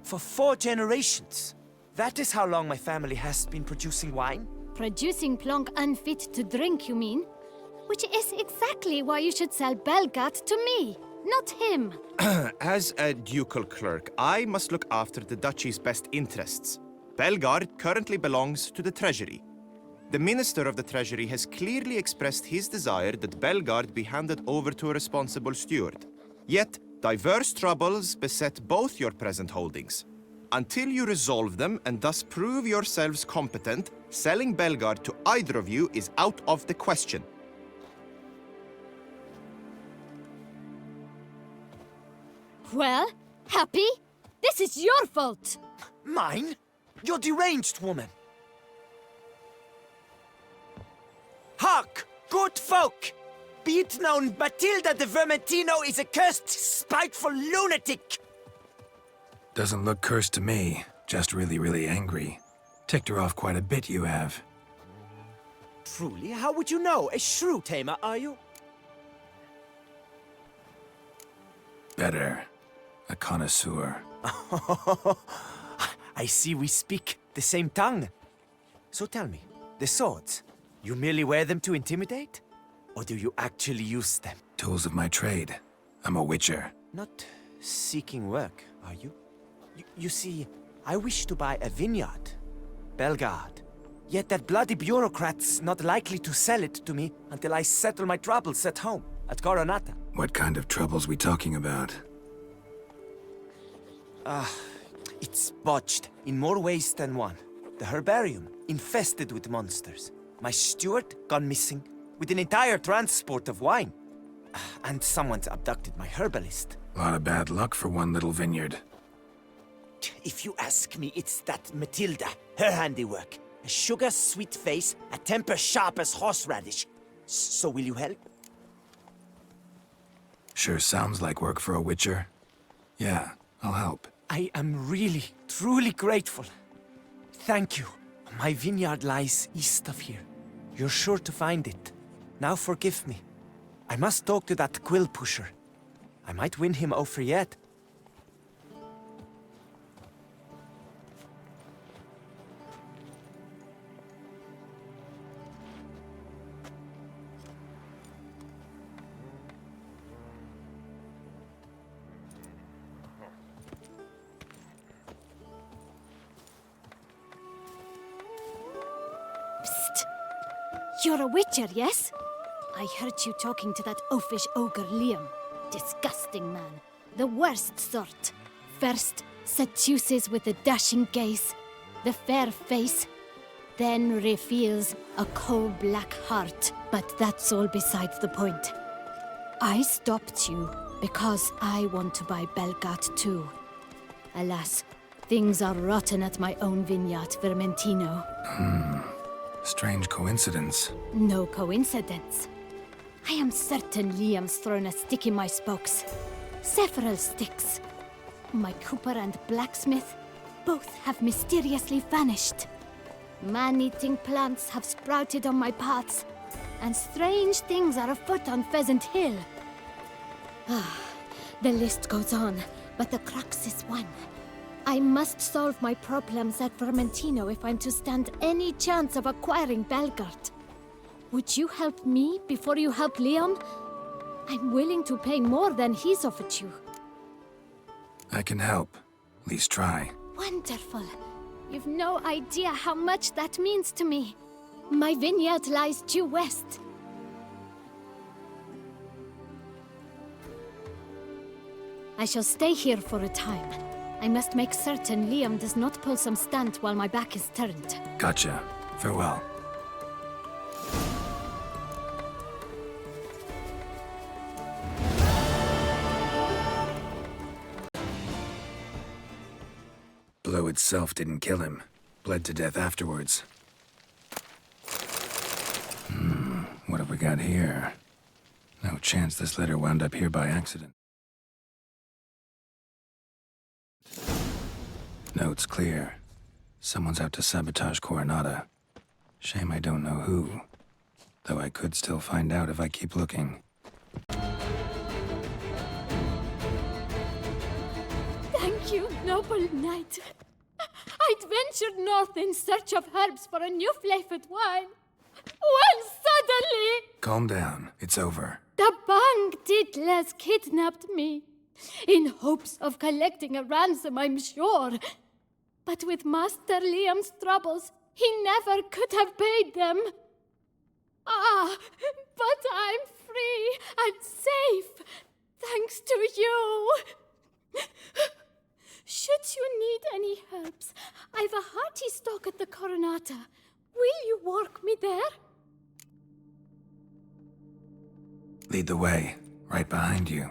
for 4 generations. That is how long my family has been producing wine. Producing plonk unfit to drink, you mean? Which is exactly why you should sell Belgard to me, not him. As a ducal clerk, I must look after the duchy's best interests. Belgard currently belongs to the treasury. The Minister of the Treasury has clearly expressed his desire that Belgard be handed over to a responsible steward. Yet, diverse troubles beset both your present holdings. Until you resolve them and thus prove yourselves competent, selling Belgard to either of you is out of the question. Well, Happy? This is your fault! Mine? You're deranged, woman. Hark, good folk! Be it known, Matilda de Vermentino is a cursed, spiteful lunatic! Doesn't look cursed to me. Just really angry. Ticked her off quite a bit, you have. Truly, how would you know? A shrew tamer, are you? Better. A connoisseur. I see we speak the same tongue. So tell me, the swords, you merely wear them to intimidate? Or do you actually use them? Tools of my trade. I'm a witcher. Not seeking work, are you? You see, I wish to buy a vineyard. Belgard. Yet that bloody bureaucrat's not likely to sell it to me until I settle my troubles at home, at Coronata. What kind of troubles we talking about? It's botched in more ways than one. The herbarium, infested with monsters. My steward, gone missing, with an entire transport of wine. And someone's abducted my herbalist. A lot of bad luck for one little vineyard. If you ask me, it's that Matilda, her handiwork. A sugar-sweet face, a temper sharp as horseradish. So will you help? Sure sounds like work for a witcher. Yeah, I'll help. I am really, truly grateful. Thank you. My vineyard lies east of here. You're sure to find it. Now forgive me. I must talk to that quill pusher. I might win him over yet. Psst! You're a witcher, yes? I heard you talking to that oafish ogre Liam. Disgusting man. The worst sort. First, seduces with the dashing gaze, the fair face, then reveals a coal-black heart. But that's all besides the point. I stopped you because I want to buy Belgard too. Alas, things are rotten at my own vineyard, Vermentino. Strange coincidence. No coincidence. I am certain Liam's thrown a stick in my spokes. Several sticks. My cooper and blacksmith both have mysteriously vanished. Man-eating plants have sprouted on my paths, and strange things are afoot on Pheasant Hill. The list goes on, but the crux is one. I must solve my problems at Vermentino if I'm to stand any chance of acquiring Belgard. Would you help me before you help Liam? I'm willing to pay more than he's offered you. I can help. At least try. Wonderful. You've no idea how much that means to me. My vineyard lies due west. I shall stay here for a time. I must make certain Liam does not pull some stunt while my back is turned. Gotcha. Farewell. Blow itself didn't kill him. Bled to death afterwards. What have we got here? No chance this letter wound up here by accident. Note's clear. Someone's out to sabotage Coronata. Shame I don't know who. Though I could still find out if I keep looking. Thank you, noble knight. I'd ventured north in search of herbs for a new flavored wine. When suddenly, Calm down. It's over. the Bang Diddlers kidnapped me. In hopes of collecting a ransom, I'm sure. But with Master Liam's troubles, he never could have paid them. Ah, but I'm free and safe, thanks to you. Should you need any herbs, I've a hearty stock at the Coronata. Will you walk me there? Lead the way. Right behind you.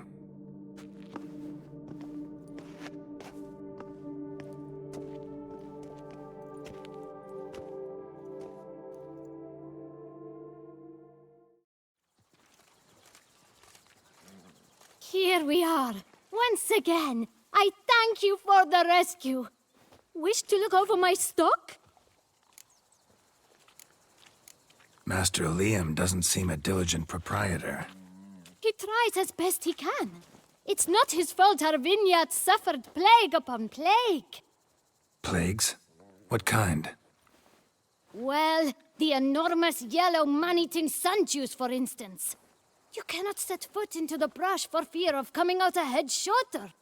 Here we are. Once again, I thank you for the rescue. Wish to look over my stock? Master Liam doesn't seem a diligent proprietor. He tries as best he can. It's not his fault our vineyard suffered plague upon plague. Plagues? What kind? Well, the enormous yellow man-eating sun juice, for instance. You cannot set foot into the brush for fear of coming out a head shorter.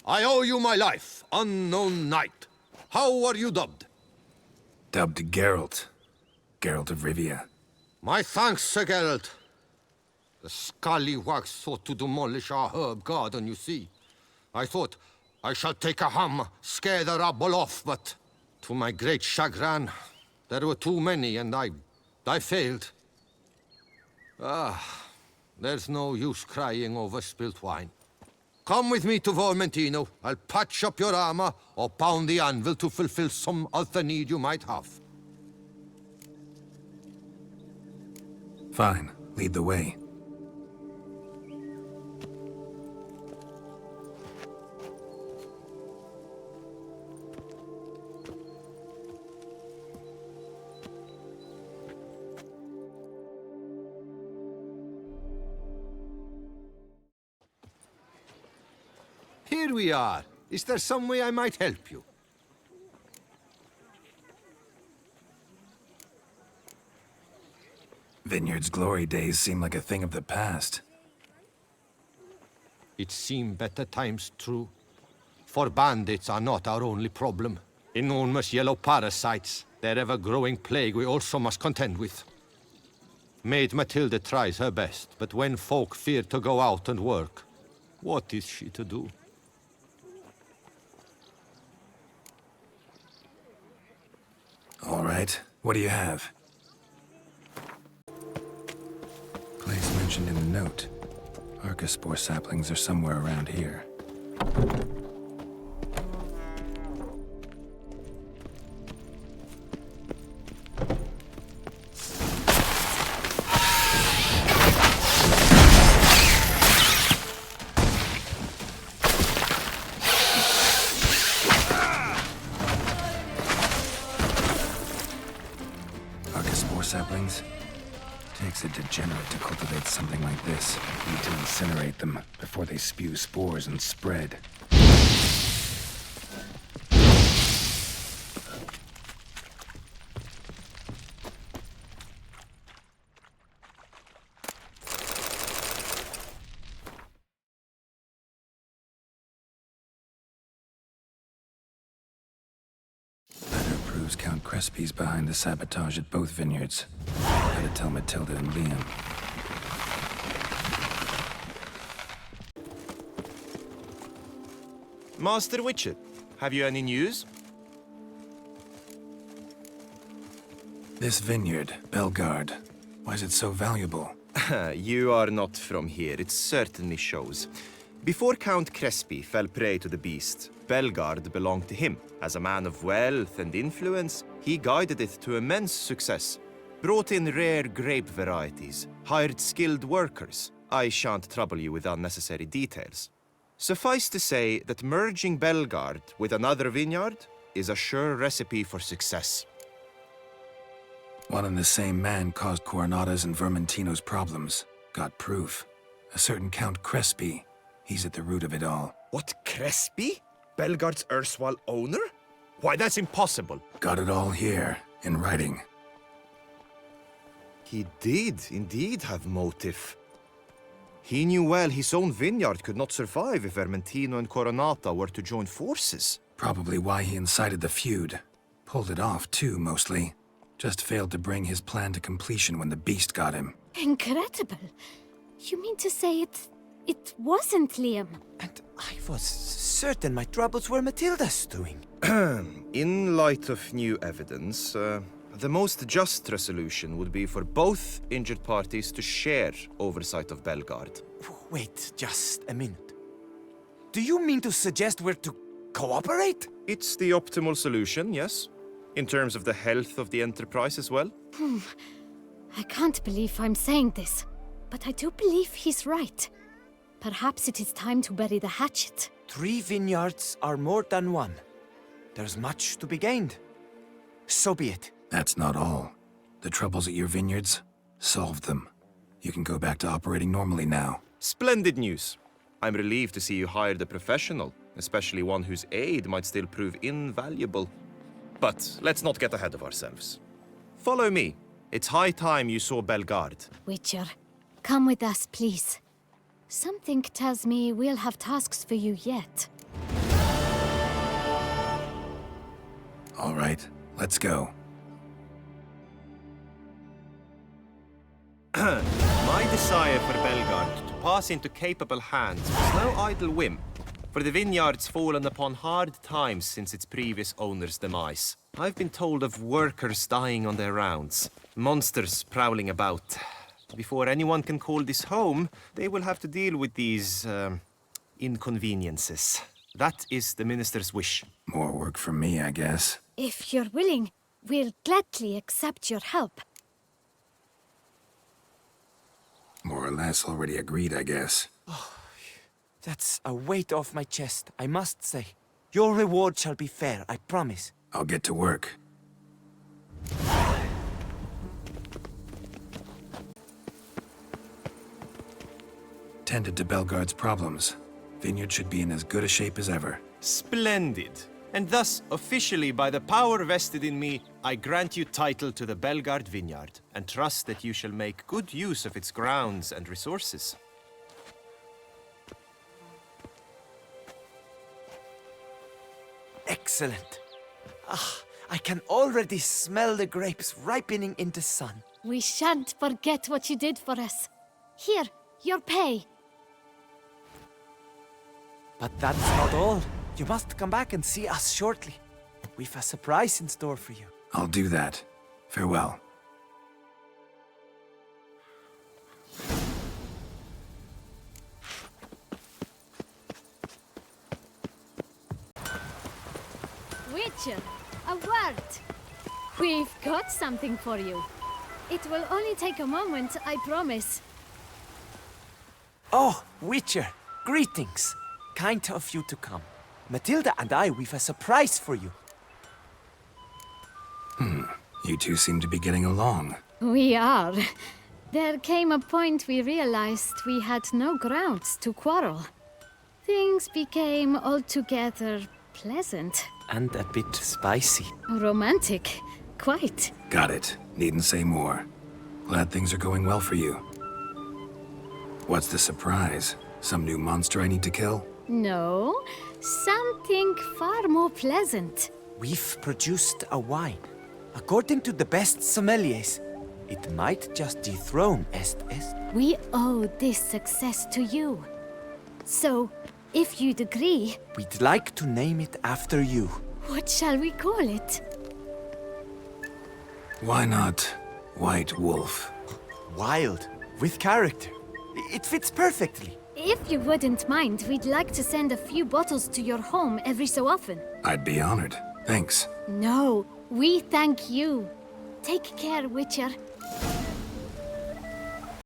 I owe you my life, unknown knight. How are you dubbed? Dubbed Geralt. Geralt of Rivia. My thanks, Sir Geralt. The scallywags sought to demolish our herb garden, you see. I thought, I shall take a hammer, scare the rabble off, but to my great chagrin, there were too many and I failed. Ah, there's no use crying over spilt wine. Come with me to Vermentino. I'll patch up your armor or pound the anvil to fulfill some other need you might have. Fine. Lead the way. Here we are. Is there some way I might help you? Vineyard's glory days seem like a thing of the past. It seem better times, true. For bandits are not our only problem. Enormous yellow parasites, their ever-growing plague we also must contend with. Maid Matilda tries her best, but when folk fear to go out and work, what is she to do? All right. What do you have? Place mentioned in the note. Archospore saplings are somewhere around here. Archospore saplings? Takes a degenerate to cultivate something like this. Need to incinerate them before they spew spores and spread. Letter proves Count Crespi's behind the sabotage at both vineyards. Gotta tell Matilda and Liam. Master Witcher, have you any news? This vineyard, Belgard, why is it so valuable? You are not from here, it certainly shows. Before Count Crespi fell prey to the beast, Belgard belonged to him. As a man of wealth and influence, he guided it to immense success. Brought in rare grape varieties, hired skilled workers. I shan't trouble you with unnecessary details. Suffice to say that merging Belgard with another vineyard is a sure recipe for success. One and the same man caused Coronata's and Vermentino's problems. Got proof. A certain Count Crespi. He's at the root of it all. What, Crespi? Belgard's erstwhile owner? Why, that's impossible. Got it all here, in writing. He did indeed have motive. He knew well his own vineyard could not survive if Vermentino and Coronata were to join forces. Probably why he incited the feud. Pulled it off, too, mostly. Just failed to bring his plan to completion when the beast got him. Incredible. You mean to say it wasn't Liam? And I was certain my troubles were Matilda's doing. In light of new evidence, the most just resolution would be for both injured parties to share oversight of Belgard. Wait just a minute. Do you mean to suggest we're to cooperate? It's the optimal solution, yes. In terms of the health of the enterprise as well. I can't believe I'm saying this, but I do believe he's right. Perhaps it is time to bury the hatchet. 3 vineyards are more than 1. There's much to be gained. So be it. That's not all. The troubles at your vineyards? Solved them. You can go back to operating normally now. Splendid news. I'm relieved to see you hired a professional, especially one whose aid might still prove invaluable. But let's not get ahead of ourselves. Follow me. It's high time you saw Belgard. Witcher, come with us, please. Something tells me we'll have tasks for you yet. All right, let's go. My desire for Belgard to pass into capable hands was no idle whim, for the vineyard's fallen upon hard times since its previous owner's demise. I've been told of workers dying on their rounds, monsters prowling about. Before anyone can call this home, they will have to deal with these, inconveniences. That is the minister's wish. More work for me, I guess. If you're willing, we'll gladly accept your help. More or less already agreed, I guess. That's a weight off my chest, I must say. Your reward shall be fair, I promise. I'll get to work. Tended to Belgard's problems. Vineyard should be in as good a shape as ever. Splendid. And thus, officially, by the power vested in me, I grant you title to the Belgard Vineyard, and trust that you shall make good use of its grounds and resources. Excellent. I can already smell the grapes ripening in the sun. We shan't forget what you did for us. Here, your pay. But that's not all. You must come back and see us shortly. We've a surprise in store for you. I'll do that. Farewell. Witcher, a word. We've got something for you. It will only take a moment, I promise. Oh, Witcher, greetings. Kind of you to come. Matilda and we've a surprise for you. You two seem to be getting along. We are. There came a point we realized we had no grounds to quarrel. Things became altogether pleasant. And a bit spicy. Romantic, quite. Got it. Needn't say more. Glad things are going well for you. What's the surprise? Some new monster I need to kill? No, something far more pleasant. We've produced a wine. According to the best sommeliers, it might just dethrone Est. We owe this success to you. So, if you'd agree, We'd like to name it after you. what shall we call it? Why not White Wolf? Wild, with character. It fits perfectly. If you wouldn't mind, we'd like to send a few bottles to your home every so often. I'd be honored. Thanks. No, we thank you. Take care, Witcher.